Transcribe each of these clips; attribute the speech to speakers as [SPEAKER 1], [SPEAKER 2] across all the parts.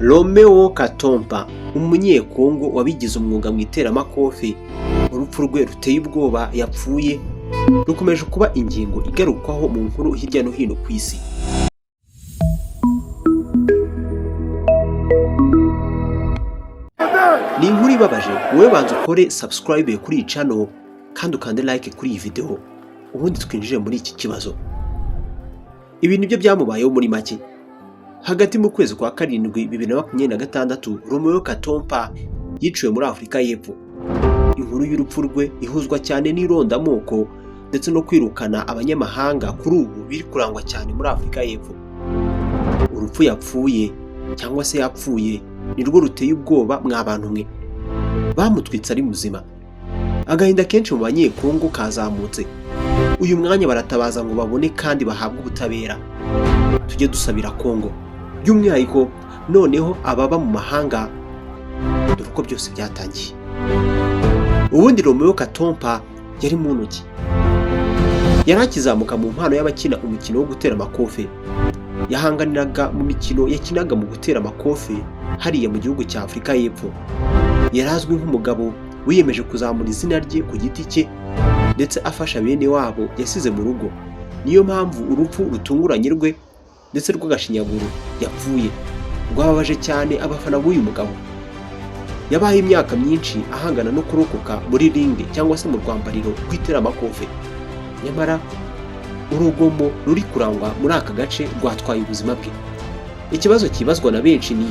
[SPEAKER 1] Romeo Katompa, umunyekongo wabigize umwuga mu iteramakofe, urupfu rwe ruteye ubwoba yapfuye rukomeje kuba ingingo igarukwaho mu nkuru hirya no hino ku isi. Ni inkuru ibabaje, wowe banza ukore subscribe kuri iyi channel kandi ukande like kuri iyi video, ubundi twinjire muri iki kibazo. Ibi nibyo byamubayeho muri make. Hagati mu kwezi kwa karindwi 2026, Romeo Katompa yiciwe muri Afurika y'Epfo. Inkuru y'urupfu rwe ihuzwa cyane n'irondamoko ndetse no kwirukana abanyamahanga kuri ubu biri kurangwa cyane muri Afurika y'Epfo. Urupfu yapfuye cyangwa se yapfuye nirwo ruteye ubwoba mw'abantu mwe. Bamutwitse ari muzima. Agahinda kenshi mu banyekongo kazamutse. Uyu mwanya baratabaza ngo babone kandi bahabwe ubutabera. Tujye dusabira Kongo. By'umwihariko noneho ababa mu mahanga dore uko byose byatangiye. Ubundi Romeo Katompa yari muntu ki? Yari akizamuka mu mpano y'abakina umukino wo gutera amakofe. Yahanganiraga mu mikino yakinaga mu gutera amakofe hariya mu gihugu cya Afurika y'Epfo. Yarazwi nk'umugabo wiyemeje kuzamura izina rye ku giti cye ndetse afasha bene wabo yasize mu rugo. Niyo mpamvu urupfu rutunguranye rwe ndetse rw'agashinyaguro yapfuye rwababaje cyane abafana b'uyu mugabo. Yabaye imyaka myinshi ahangana no kurokoka muri ringe cyangwa se mu rwambariro rw'iteramakofe. Nyamara urugomo ruri kurangwa muri aka gace rwatwaye ubuzima bwe. Ikibazo kibazwa na benshi ni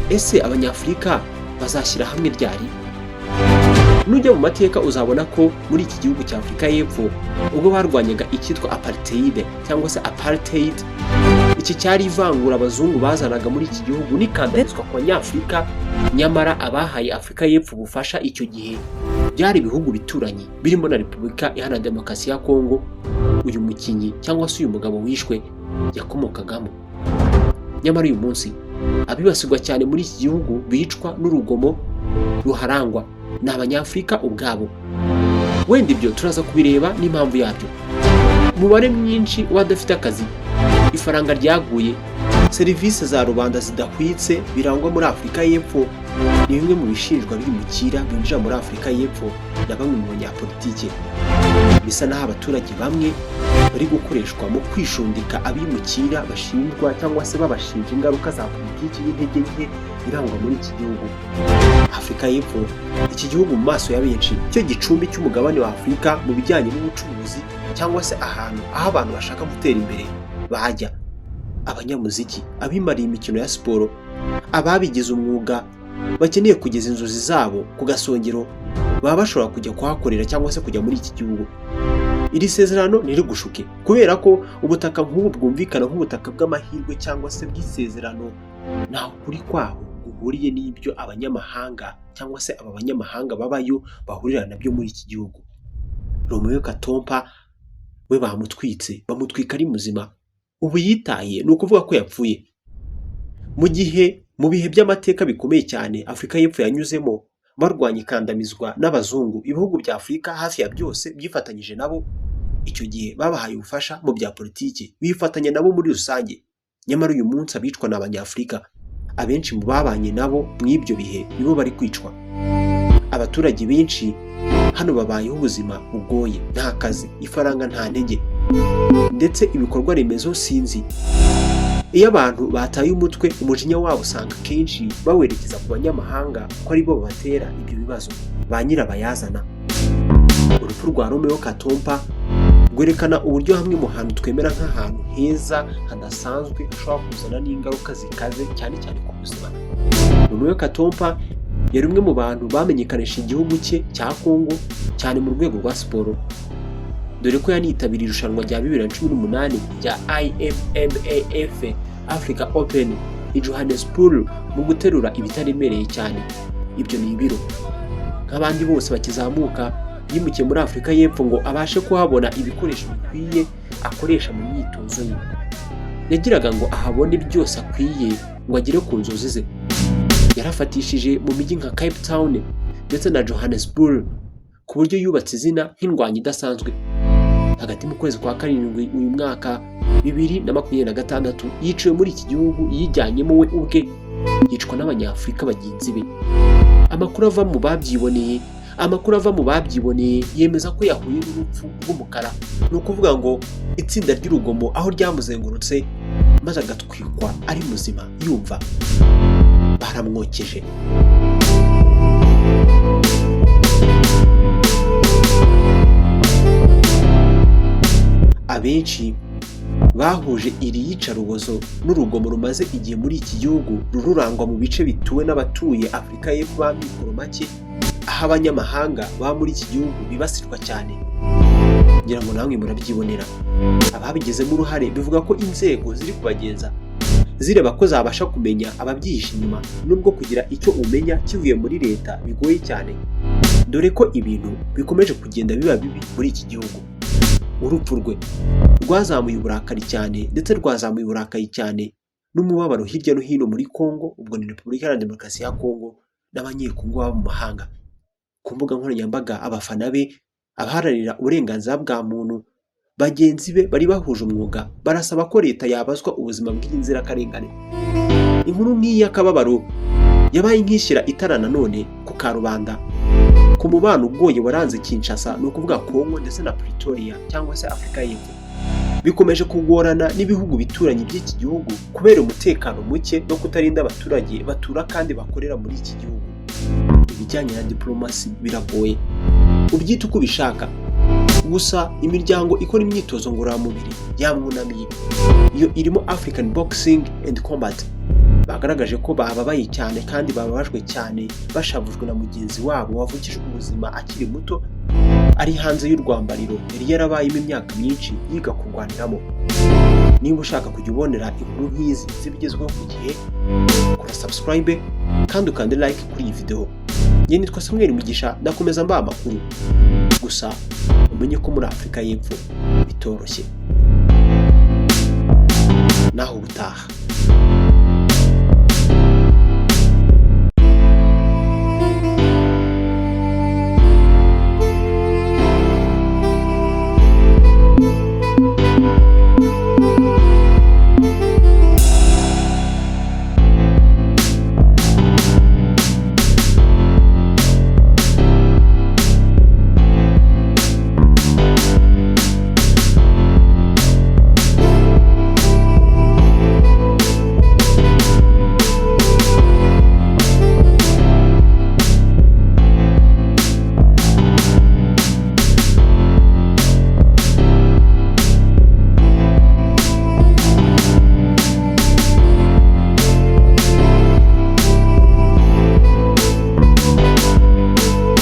[SPEAKER 1] ese abanyafurika bazashyira hamwe ryari? Nujya mu mateka uzabona ko muri iki gihugu cya Afurika y'Epfo ubwo barwanyaga icyitwa apartheid cyangwa se apartheid, iki cyari ivangura abazungu bazanaga muri iki gihugu n'ikandamizwa ku banyafurika. Nyamara abahaye Afurika y'Epfo ubufasha icyo gihe byari ibihugu bituranye birimo na Repubulika Iharanira Demokarasi ya Kongo uyu mukinyi cyangwa se uyu mugabo wishwe yakomokagamo. Nyamara uyu munsi abibasirwa cyane muri iki gihugu bicwa n'urugomo ruharangwa ni abanyafurika ubwabo. Wenda ibyo turaza kubireba n'impamvu yabyo. Umubare mwinshi w'abadafite akazi, ifaranga ryaguye, serivisi za rubanda zidahwitse birangwa muri Afurika y'Epfo ni bimwe mu bishinjwa bimukira binjira muri Afurika y'Epfo na bamwe mu banyapolitike. Bisa naho abaturage bamwe bari gukoreshwa mu kwishundika abimukira bashinjwa cyangwa se babashinja ingaruka za politiki y'intege nke irangwa muri iki gihugu. Afurika y'Epfo, iki gihugu mu maso ya benshi cyo gicumbi cy'umugabane wa Afurika mu bijyanye n'ubucuruzi cyangwa se ahantu aho abantu bashaka gutera imbere bajya. Abanyamuziki, abimariye imikino ya siporo, ababigize umwuga bakeneye kugeza inzozi zabo ku gasongero baba bashobora kujya kuhakorera cyangwa se kujya muri iki gihugu. Iri sezerano ntirigushuke kubera ko ubutaka nk'ubu bwumvikana nk'ubutaka bw'amahirwe cyangwa se bw'isezerano naho kuri kwaho guhuriye n'ibyo abanyamahanga cyangwa se aba banyamahanga babayo bahurira nabyo muri iki gihugu. Romeo Katompa we bamutwitse, bamutwika ari muzima. Ubu yitaye ni ukuvuga ko yapfuye. Mu bihe by'amateka bikomeye cyane Afurika y'Epfo yanyuzemo barwanya ikandamizwa n'abazungu, ibihugu bya Afurika hafi ya byose byifatanyije nabo. Icyo gihe babahaye ubufasha mu bya politiki, bifatanya nabo muri rusange. Nyamara uyu munsi abicwa n'abanyafurika. Abenshi mu babanye nabo mw'ibyo bihe nibo bari kwicwa. Abaturage benshi hano babayeho ubuzima bugoye, nta kazi, ifaranga nta ntege, ndetse ibikorwa remezo sinzi. Iyo abantu bataye umutwe, umujinya wabo usanga kenshi bawerekeza ku banyamahanga ko ari bo babatera ibyo bibazo, ba nyirabayazana. Urupfu rwa Romeo Katompa rwerekana uburyo hamwe mu hantu twemera nk'ahantu heza hadasanzwe hashobora kuzana n'ingaruka zikaze cyane cyane ku buzima. Romeo Katompa yari umwe mu bantu bamenyekanisha igihugu cye cya Kongo cyane mu rwego rwa siporo, dore ko yanitabiriye irushanwa rya 2018 rya IMMAF Africa Open i Johannesburg mu guterura ibitaremereye cyane. Ibyo ni ibiro. Nk'abandi bose bakizamuka, yimukiye muri Afurika y'Epfo ngo abashe kuhabona ibikoresho bikwiye akoresha mu myitozo ye. Yagiraga ngo ahabone byose akwiye ngo agere ku nzozi ze. Yarafatishije mu mijyi nka Cape Town ndetse na Johannesburg ku buryo yubatse izina nk'indwanyi idasanzwe. Hagati mu kwezi kwa karindwi uyu mwaka 2026 yiciwe muri iki gihugu yijyanyemo we ubwe yicwa n'Abanyafurika bagenzi be. Amakuru ava mu babyiboneye yemeza ko yahuye n'urupfu rw'umukara. Ni ukuvuga ngo itsinda ry'urugomo aho ryamuzengurutse maze agatwikwa ari muzima yumva baramwokeje. Abenshi bahuje iri yicarubozo n'urugomo rumaze igihe muri iki gihugu rurangwa mu bice bituwe n'abatuye Afurika y'Epfo b'amikoro make, aho abanyamahanga baba muri iki gihugu bibasirwa cyane. Ngira ngo namwe murabyibonera. Ababigizemo uruhare bivuga ko inzego ziri kubagenza zireba ko zabasha kumenya ababyihishe inyuma, nubwo kugira icyo umenya kivuye muri leta bigoye cyane, dore ko ibintu bikomeje kugenda biba bibi muri iki gihugu. Urupfu rwe rwazamuye uburakari cyane, ndetse rwazamuye uburakari cyane n'umubabaro hirya no hino muri Kongo, ubwo ni Repubulika Iharanira Demokarasi ya Kongo, n'abanyekongo baba mu mahanga. Ku mbuga nkoranyambaga abafana be, abaharanira uburenganzira bwa muntu bagenzi be bari bahuje umwuga barasaba ko leta yabazwa ubuzima bw'inzirakarengane. Inkuru nk'iyi y'akababaro yabaye nk'ishyira itara nanone ku karubanda ku mubano ugoye waranze Kinshasa, ni ukuvuga Kongo ndetse na Pretoria cyangwa se Afurika y'Epfo. Bikomeje kugorana n'ibihugu bituranye by'iki gihugu kubera umutekano muke no kutarinda abaturage batura kandi bakorera muri iki gihugu. Ibijyanye na diplomasi biragoye, ubyita uko ubishaka. Gusa imiryango ikora imyitozo ngororamubiri yamwunamiye, iyo irimo African Boxing and Combat, bagaragaje ko bababaye cyane kandi bababajwe cyane bashavujwe na mugenzi wabo wavukijwe ubuzima akiri muto ari hanze y'urwambariro yari yarabayemo imyaka myinshi yiga kurwaniramo. Niba ushaka kujya ubonera inkuru nk'izi zibigezweho ku gihe, kora subscribe kandi ukande like kuri iyi video. Njye nitwa Samuel Mugisha, ndakomeza mbaha amakuru. Gusa umenye ko muri Afurika y'Epfo bitoroshye. Naho ubutaha.